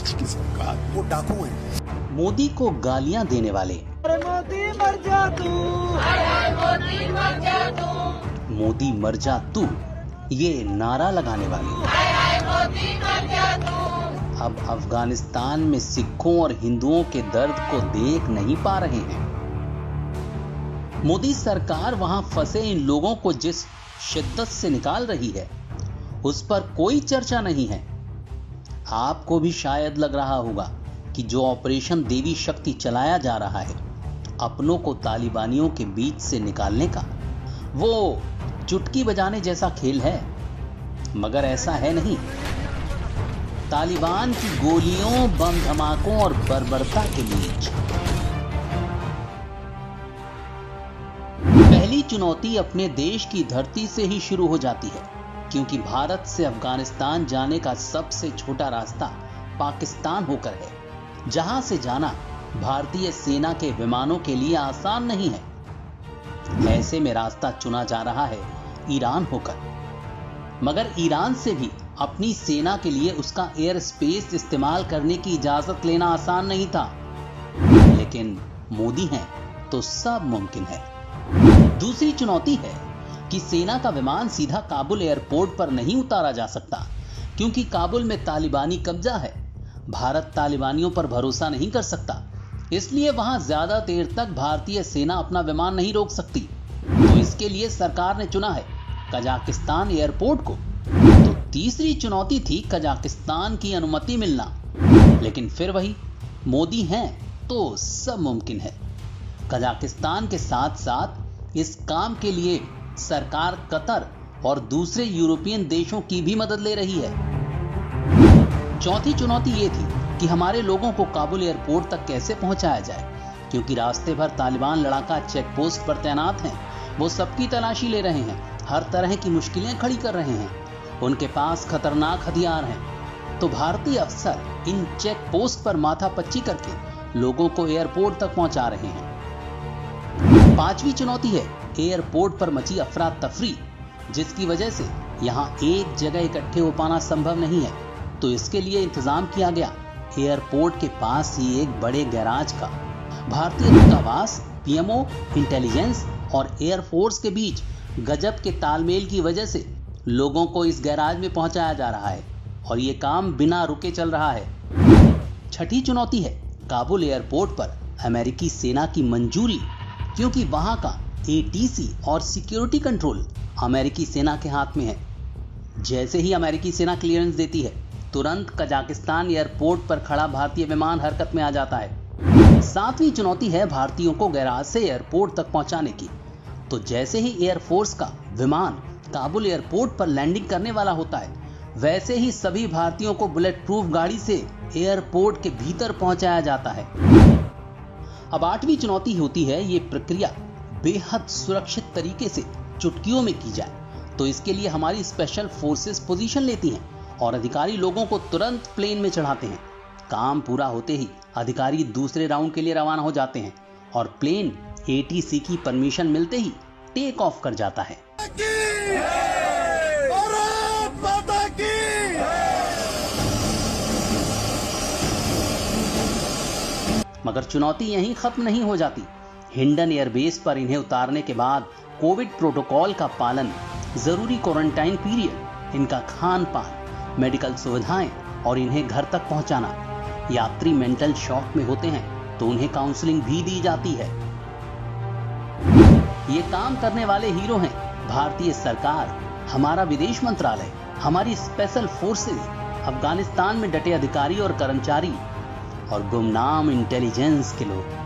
नीच किस्म का, वो डाकू है। मोदी को गालियां देने वाले, मोदी मर जा तू, मोदी मर जा तू, मोदी मर जा तू, ये नारा लगाने वाले मोदी मर जा तू, अब अफगानिस्तान में सिखों और हिंदुओं के दर्द को देख नहीं पा रहे हैं। मोदी सरकार वहां फंसे इन लोगों को जिस शिद्दत से निकाल रही है उस पर कोई चर्चा नहीं है। आपको भी शायद लग रहा होगा कि जो ऑपरेशन देवी शक्ति चलाया जा रहा है अपनों को तालिबानियों के बीच से निकालने का, वो चुटकी बजाने जैसा खेल है, मगर ऐसा है नहीं। तालिबान की गोलियों, बम धमाकों और बर्बरता के बीच पहली चुनौती अपने देश की धरती से ही शुरू हो जाती है, क्योंकि भारत से अफगानिस्तान जाने का सबसे छोटा रास्ता पाकिस्तान होकर है, जहां से जाना भारतीय सेना के विमानों के लिए आसान नहीं है। ऐसे में रास्ता चुना जा रहा है ईरान होकर, मगर ईरान से भी अपनी सेना के लिए उसका एयर स्पेस इस्तेमाल करने की इजाजत लेना आसान नहीं था। लेकिन मोदी हैं तो सब मुमकिन है। दूसरी चुनौती है कि सेना का विमान सीधा काबुल एयरपोर्ट पर नहीं उतारा जा सकता, क्योंकि काबुल में तालिबानी कब्जा है। भारत तालिबानियों पर भरोसा नहीं कर सकता, इसलिए वहां ज्यादा देर तक भारतीय सेना अपना विमान नहीं रोक सकती। तो इसके लिए सरकार ने चुना है कजाकिस्तान एयरपोर्ट को। तो तीसरी चुनौती थी कजाकिस्तान की अनुमति मिलना, लेकिन फिर वही, मोदी हैं तो सब मुमकिन है। कजाकिस्तान के साथ साथ इस काम के लिए सरकार कतर और दूसरे यूरोपियन देशों की भी मदद ले रही है। चौथी चुनौती ये थी कि हमारे लोगों को काबुल एयरपोर्ट तक कैसे पहुंचाया जाए, क्योंकि रास्ते भर तालिबान लड़ाका चेक पोस्ट पर तैनात हैं। वो सबकी तलाशी ले रहे हैं, हर तरह की मुश्किलें खड़ी कर रहे हैं, उनके पास खतरनाक हथियार हैं। तो भारतीय अफसर इन चेक पोस्ट पर माथापच्ची करके लोगों को एयरपोर्ट तक पहुंचा रहे हैं। पांचवी चुनौती है एयरपोर्ट पर मची अफरा तफरी, जिसकी वजह से यहां एक जगह इकट्ठे हो पाना संभव नहीं है। तो इसके लिए इंतजाम किया गया एयरपोर्ट के पास ही एक बड़े गैराज का। भारतीय दूतावास, पीएमओ, इंटेलिजेंस और एयरफोर्स के बीच गजब के तालमेल की वजह से लोगों को इस गैराज में पहुंचाया जा रहा है और ये काम बिना रुके चल रहा है। छठी चुनौती है काबुल एयरपोर्ट पर अमेरिकी सेना की मंजूरी, क्योंकि वहां का एटीसी और सिक्योरिटी कंट्रोल अमेरिकी सेना के हाथ में है। जैसे ही अमेरिकी सेना क्लियरेंस देती है, तुरंत कजाकिस्तान एयरपोर्ट पर खड़ा भारतीय विमान हरकत में आ जाता है। सातवीं चुनौती है भारतीयों को गैराज से एयरपोर्ट तक पहुंचाने की। तो जैसे ही एयरफोर्स का विमान काबुल एयरपोर्ट पर लैंडिंग करने वाला होता है, वैसे ही सभी भारतीयों को बुलेट प्रूफ गाड़ी से एयरपोर्ट के भीतर पहुंचाया जाता है। अब आठवीं चुनौती होती है ये प्रक्रिया बेहद सुरक्षित तरीके से चुटकियों में की जाए। तो इसके लिए हमारी स्पेशल फोर्सेस पोजीशन लेती हैं और अधिकारी लोगों को तुरंत प्लेन में चढ़ाते हैं। काम पूरा होते ही अधिकारी दूसरे राउंड के लिए रवाना हो जाते हैं और प्लेन एटीसी की परमिशन मिलते ही टेक ऑफ कर जाता है। मगर चुनौती यहीं खत्म नहीं हो जाती। हिंडन एयरबेस पर इन्हें उतारने के बाद कोविड प्रोटोकॉल का पालन, जरूरी क्वारंटाइन पीरियड, इनका खान पान, मेडिकल सुविधाएं और इन्हें घर तक पहुंचाना। यात्री मेंटल शॉक में होते हैं तो उन्हें काउंसलिंग भी दी जाती है। ये काम करने वाले हीरो हैं भारतीय सरकार, हमारा विदेश मंत्रालय, हमारी स्पेशल फोर्सेस, अफगानिस्तान में डटे अधिकारी और कर्मचारी और गुमनाम इंटेलिजेंस के लोग।